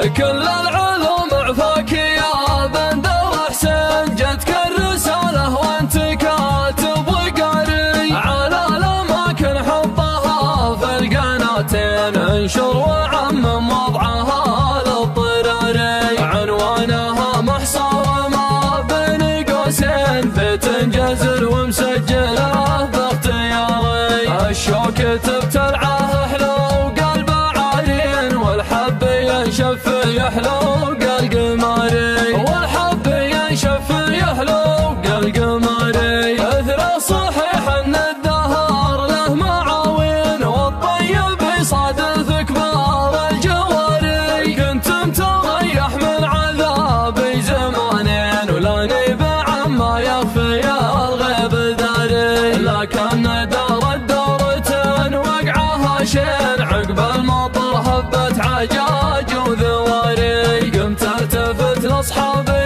كل العلوم عفاك يا بندر حسين، جتك الرسالة وانت كاتب وقاري، على الأماكن حطها في القناتين، انشر وعمم وضعها للضراري، عنوانها محصى وما بين قوسين، في تنجزل ومسجله باختياري، الشوك تبتلعه حلو وقلب عارين، والحب ينشف يحلو قالقماري، والحب ينشف يحلو قالقماري، اثر صحيح ان الدهر له معاوين، والطيب يصادف كبار الجواري، كنتم تريح من عذابي زمانين، ولاني بعما يخفي الغيب داري، لكن دار الدورتين وقعها شين، عقب المطر هبت عجاج وذواري، قمت التفت لاصحابي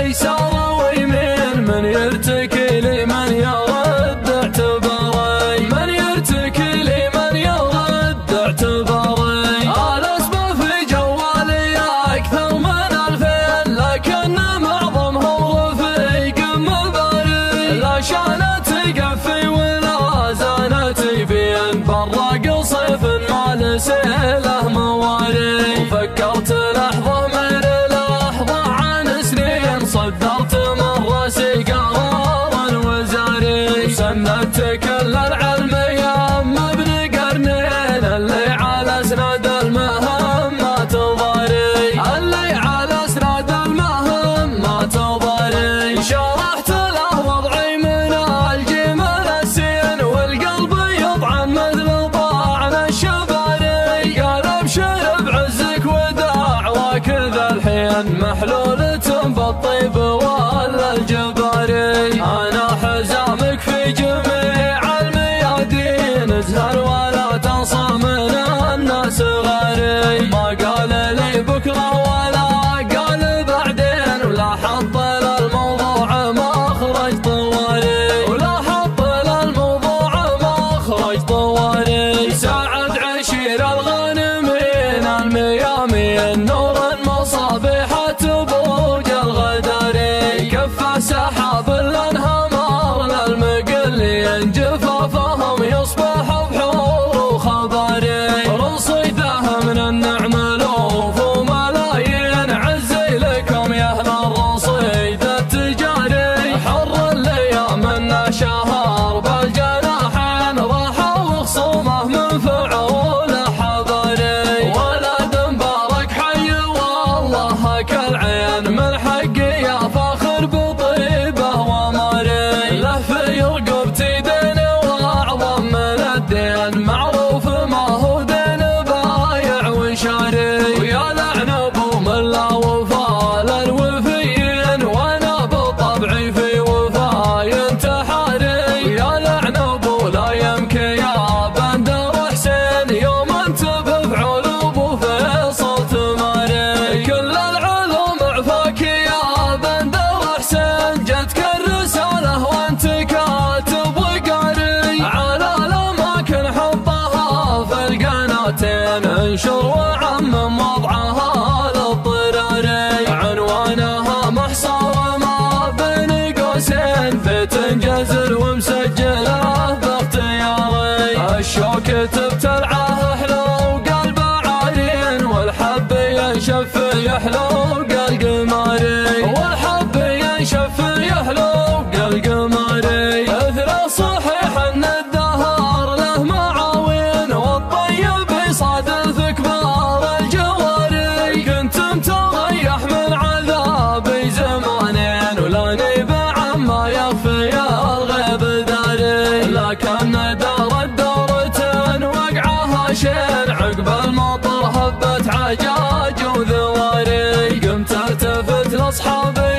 يسار ويمين، من يرتكي لي من يرد اعتباري، من يرتكي لي من يرد اعتباري، الاسماء في جوالي اكثر من 2000، لكن معظمهم رفيق مباري، لا شانت قفي ولا زانت بين، براق صيف ما لسيله مواري، وفكرت لحظة من لحظة عن سنين، صدرت من راسي قرار وزاري، سندت كل العلم يم ابن قرنين، اللي على اسناد المهم ما تضاري، اللي على اسناد المهم ما تضاري، شرحت له وضعي من الجيم للسين، والقلب يطعن مثل طعن الشباري، قال ابشر بعزك ودعواك ذا الحين، محلولة بالطيب ولا الجباري، انا حزامك في جميع الميادين، ازهر ولا تنصى من الناس غاري، ما قال لي بكره ولا قال بعدين، ولا حط للموضوع مخرج طواري، ولا حط للموضوع مخرج طواري، ساعد عشير الغانمين الميامين، نور المصابيح تبوج الغداري، كف سحاب الانهمار للمقلين، جفافهم يصبح بحور وخباري، رصيده من النعم الوف وملايين، عزي لكم يا اهل الرصيد التجاري، حر الايام من شهر بالجناحين، راحوا وخصومه من فعول حضاري، ولد مبارك حي والله كالعين، من حقي يا فاخر بطيبه وماري، له في رقبتي دين واعظم من الدين، معروف ما هو دين بايع وشاري، ويا لعن ابو من لا وفا للوفيين، وانا بطبعي في وفاي انتحاري، ويا لعن ابو لا يمكن يا بندر حسين، يوم انت بفعل ابو فيصل تماري، كل العلوم عفاك يا بندر حسين، جتك الرسالة وانت كاتب وقاري، على الأماكن حطها في القناتين، انشر وعمم وضعها للضراري، عنوانها محصى وما بين قوسين، في تنجزل ومسجله باختياري، الشوك تبتلعه حلو وقلب عارين، والحب ينشف يحلو قالقماري، والحب ينشف يحلو قالقماري، اثر صحيح ان الدهر له معاوين، والطيب يصادف كبار الجواري، كنتم تريح من عذابي زمانين، ولاني بعما يخفي الغيب داري، لكن دار الدورتين وقعها شين، عقب المطر هبت عجاج وذواري، قمت التفت لاصحابي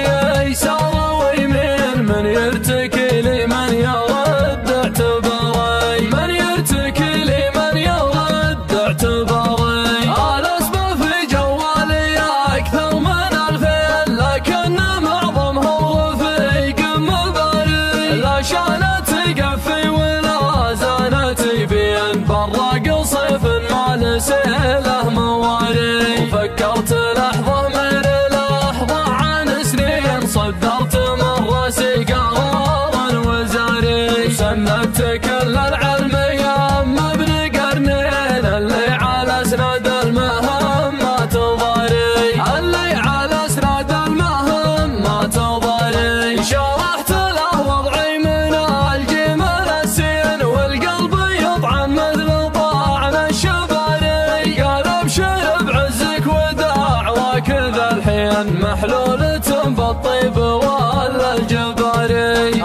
يسار ويمين، من يرتكي لي من يرد اعتباري، من يرتكي لي من يرد اعتباري، الاسماء في جوالي اكثر من 2000، لكن معظمهم رفيق مباري، لا شانت قفي ولا زانت بين، براق صيف ما لسيله مواري، محلولة بالطيب والجباري.